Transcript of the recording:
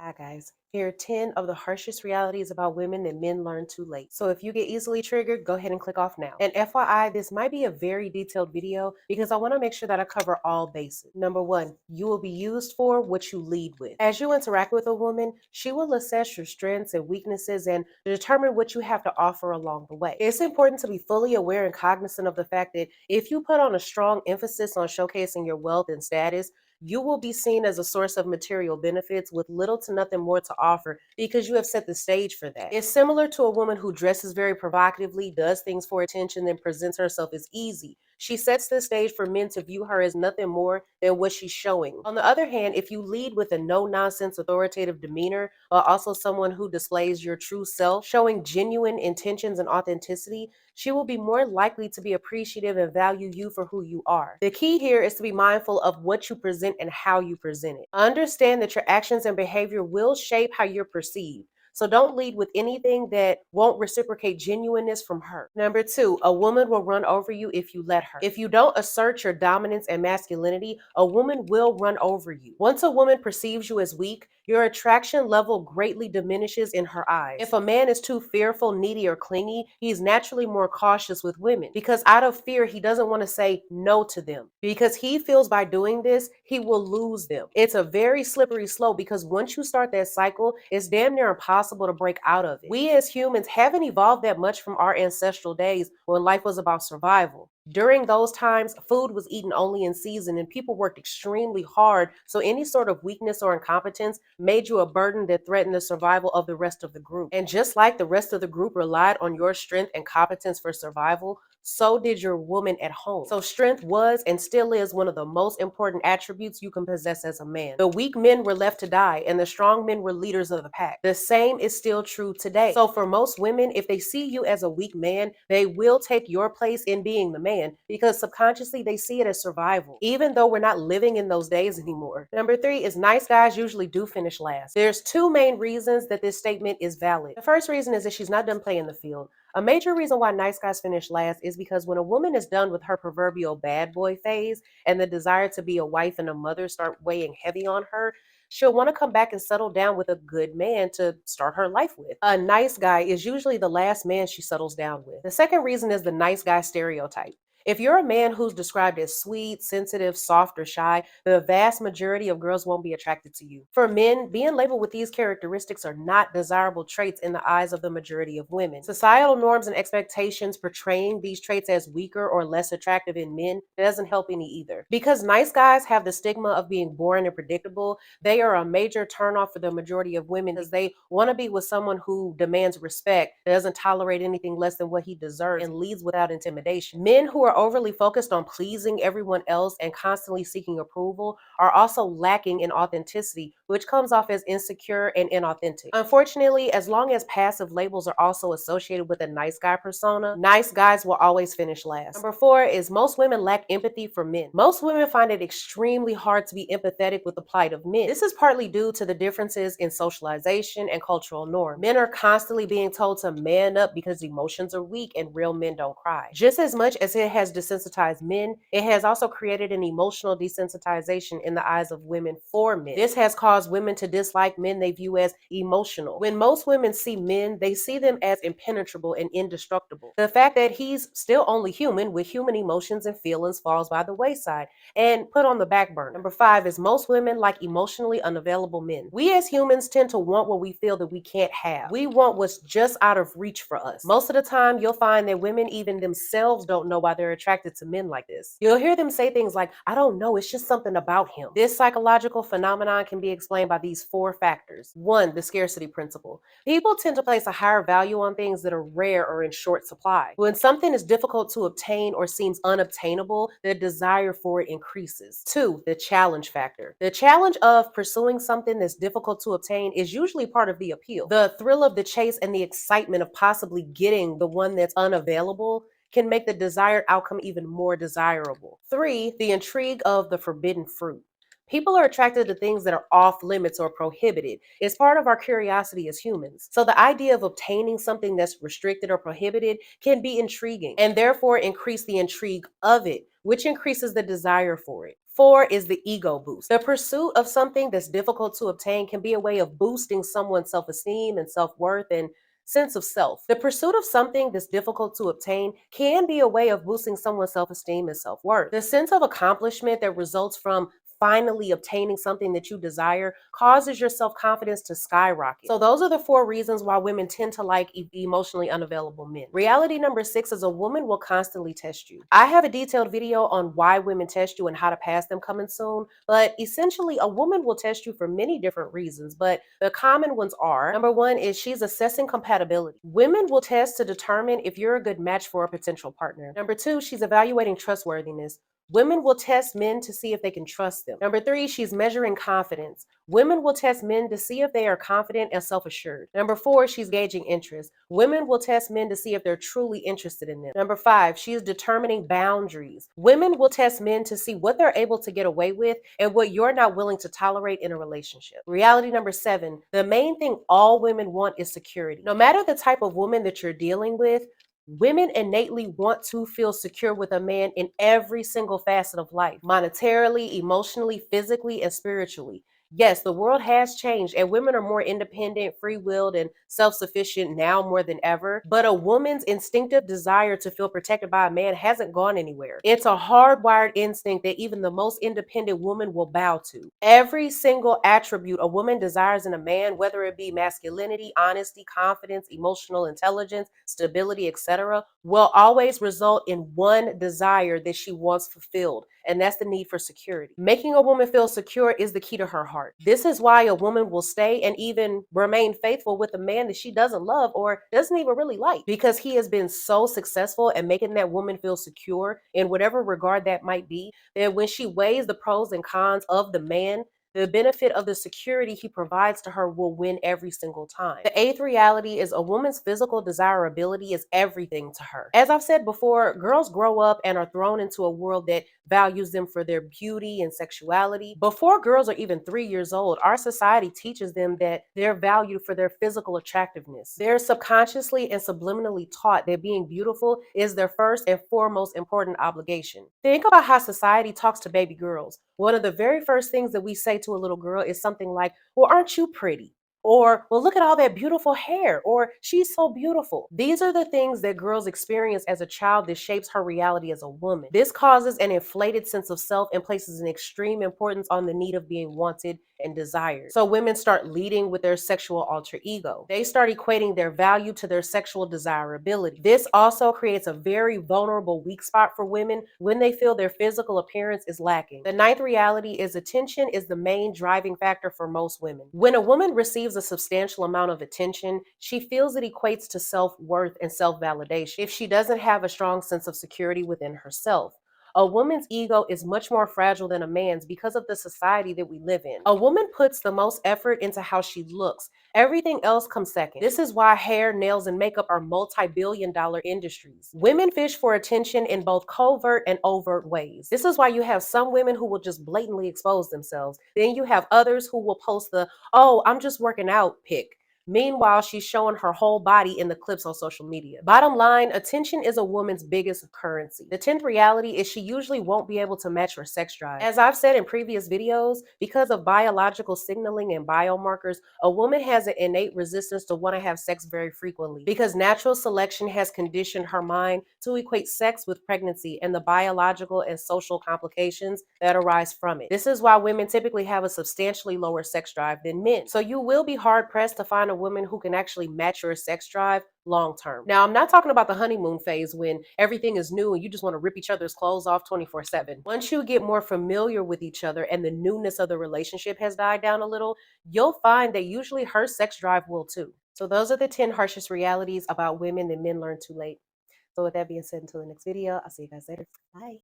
Hi guys, here are 10 of the harshest realities about women that men learn too late. So if you get easily triggered, go ahead and click off now. And FYI, this might be a very detailed video because I want to make sure that I cover all bases. Number one, you will be used for what you lead with. As you interact with a woman, she will assess your strengths and weaknesses and determine what you have to offer along the way. It's important to be fully aware and cognizant of the fact that if you put on a strong emphasis on showcasing your wealth and status, you will be seen as a source of material benefits with little to nothing more to offer because you have set the stage for that. It's similar to a woman who dresses very provocatively, does things for attention, then presents herself as easy. She sets the stage for men to view her as nothing more than what she's showing. On the other hand, if you lead with a no-nonsense authoritative demeanor, but also someone who displays your true self, showing genuine intentions and authenticity, she will be more likely to be appreciative and value you for who you are. The key here is to be mindful of what you present and how you present it. Understand that your actions and behavior will shape how you're perceived. So don't lead with anything that won't reciprocate genuineness from her. Number two, a woman will run over you if you let her. If you don't assert your dominance and masculinity, a woman will run over you. Once a woman perceives you as weak, your attraction level greatly diminishes in her eyes. If a man is too fearful, needy, or clingy, he's naturally more cautious with women because out of fear, he doesn't want to say no to them because he feels by doing this, he will lose them. It's a very slippery slope because once you start that cycle, it's damn near impossible to break out of it. We as humans haven't evolved that much from our ancestral days when life was about survival. During those times, food was eaten only in season and people worked extremely hard, so any sort of weakness or incompetence made you a burden that threatened the survival of the rest of the group. And just like the rest of the group relied on your strength and competence for survival, so did your woman at home. So strength was and still is one of the most important attributes you can possess as a man. The weak men were left to die and the strong men were leaders of the pack. The same is still true today. So for most women, if they see you as a weak man, they will take your place in being the man because subconsciously they see it as survival, even though we're not living in those days anymore. Number three is nice guys usually do finish last. There's two main reasons that this statement is valid. The first reason is that she's not done playing the field. A major reason why nice guys finish last is because when a woman is done with her proverbial bad boy phase and the desire to be a wife and a mother start weighing heavy on her, she'll want to come back and settle down with a good man to start her life with. A nice guy is usually the last man she settles down with. The second reason is the nice guy stereotype. If you're a man who's described as sweet, sensitive, soft, or shy, the vast majority of girls won't be attracted to you. For men, being labeled with these characteristics are not desirable traits in the eyes of the majority of women. Societal norms and expectations portraying these traits as weaker or less attractive in men doesn't help any either. Because nice guys have the stigma of being boring and predictable, they are a major turnoff for the majority of women because they want to be with someone who demands respect, doesn't tolerate anything less than what he deserves, and leads without intimidation. Men who are overly focused on pleasing everyone else and constantly seeking approval are also lacking in authenticity, which comes off as insecure and inauthentic. Unfortunately, as long as passive labels are also associated with a nice guy persona, nice guys will always finish last. Number four is most women lack empathy for men. Most women find it extremely hard to be empathetic with the plight of men. This is partly due to the differences in socialization and cultural norms. Men are constantly being told to man up because emotions are weak and real men don't cry. Just as much as it has desensitized men, it has also created an emotional desensitization in the eyes of women for men. This has caused women to dislike men they view as emotional. When most women see men, they see them as impenetrable and indestructible. The fact that he's still only human with human emotions and feelings falls by the wayside and put on the back burner. Number five is most women like emotionally unavailable men. We as humans tend to want what we feel that we can't have. We want what's just out of reach for us. Most of the time, you'll find that women even themselves don't know why they're attracted to men like this. You'll hear them say things like, I don't know, it's just something about him. This psychological phenomenon can be explained by these four factors. One, the scarcity principle. People tend to place a higher value on things that are rare or in short supply. When something is difficult to obtain or seems unobtainable, the desire for it increases. Two, the challenge factor. The challenge of pursuing something that's difficult to obtain is usually part of the appeal. The thrill of the chase and the excitement of possibly getting the one that's unavailable can make the desired outcome even more desirable. Three, the intrigue of the forbidden fruit. People are attracted to things that are off limits or prohibited. It's part of our curiosity as humans. So the idea of obtaining something that's restricted or prohibited can be intriguing and therefore increase the intrigue of it, which increases the desire for it. 4 is the ego boost. The pursuit of something that's difficult to obtain can be a way of boosting someone's self esteem and self worth and sense of self. The pursuit of something that's difficult to obtain can be a way of boosting someone's self esteem and self worth. The sense of accomplishment that results from finally obtaining something that you desire causes your self confidence to skyrocket. So, those are the 4 reasons why women tend to like emotionally unavailable men. Reality number 6 is a woman will constantly test you. I have a detailed video on why women test you and how to pass them coming soon, but essentially, a woman will test you for many different reasons, but the common ones are number 1 is she's assessing compatibility. Women will test to determine if you're a good match for a potential partner. Number 2, she's evaluating trustworthiness. Women will test men to see if they can trust them. Number 3, she's measuring confidence. Women will test men to see if they are confident and self assured. Number 4, she's gauging interest. Women will test men to see if they're truly interested in them. Number 5, she is determining boundaries. Women will test men to see what they're able to get away with and what you're not willing to tolerate in a relationship. Reality number 7, the main thing all women want is security. No matter the type of woman that you're dealing with, women innately want to feel secure with a man in every single facet of life, monetarily, emotionally, physically, and spiritually. Yes, the world has changed and women are more independent, free willed, and self sufficient now more than ever. But a woman's instinctive desire to feel protected by a man hasn't gone anywhere. It's a hardwired instinct that even the most independent woman will bow to. Every single attribute a woman desires in a man, whether it be masculinity, honesty, confidence, emotional intelligence, stability, etc., will always result in one desire that she wants fulfilled, and that's the need for security. Making a woman feel secure is the key to her heart. This is why a woman will stay and even remain faithful with a man that she doesn't love or doesn't even really like, because he has been so successful at making that woman feel secure in whatever regard that might be, that when she weighs the pros and cons of the man, the benefit of the security he provides to her will win every single time. The 8th reality is a woman's physical desirability is everything to her. As I've said before, girls grow up and are thrown into a world that values them for their beauty and sexuality. Before girls are even 3 years old, our society teaches them that they're valued for their physical attractiveness. They're subconsciously and subliminally taught that being beautiful is their first and foremost important obligation. Think about how society talks to baby girls. One of the very first things that we say to a little girl is something like, "Well, aren't you pretty?" Or, "Well, look at all that beautiful hair," or, "She's so beautiful." These are the things that girls experience as a child that shapes her reality as a woman. This causes an inflated sense of self and places an extreme importance on the need of being wanted and desired. So women start leading with their sexual alter ego. They start equating their value to their sexual desirability. This also creates a very vulnerable weak spot for women when they feel their physical appearance is lacking. The 9th reality is attention is the main driving factor for most women. When a woman receives a substantial amount of attention, she feels it equates to self-worth and self-validation if she doesn't have a strong sense of security within herself. A woman's ego is much more fragile than a man's because of the society that we live in. A woman puts the most effort into how she looks. Everything else comes second. This is why hair, nails, and makeup are multi-billion-dollar industries. Women fish for attention in both covert and overt ways. This is why you have some women who will just blatantly expose themselves. Then you have others who will post the, "Oh, I'm just working out" pic. Meanwhile, she's showing her whole body in the clips on social media. Bottom line, attention is a woman's biggest currency. The 10th reality is she usually won't be able to match her sex drive. As I've said in previous videos, because of biological signaling and biomarkers, a woman has an innate resistance to want to have sex very frequently because natural selection has conditioned her mind to equate sex with pregnancy and the biological and social complications that arise from it. This is why women typically have a substantially lower sex drive than men. So you will be hard pressed to find a woman who can actually match your sex drive long term. Now, I'm not talking about the honeymoon phase when everything is new and you just want to rip each other's clothes off 24/7. Once you get more familiar with each other and the newness of the relationship has died down a little, you'll find that usually her sex drive will too. So those are the 10 harshest realities about women that men learn too late. So with that being said, until the next video, I'll see you guys later. Bye.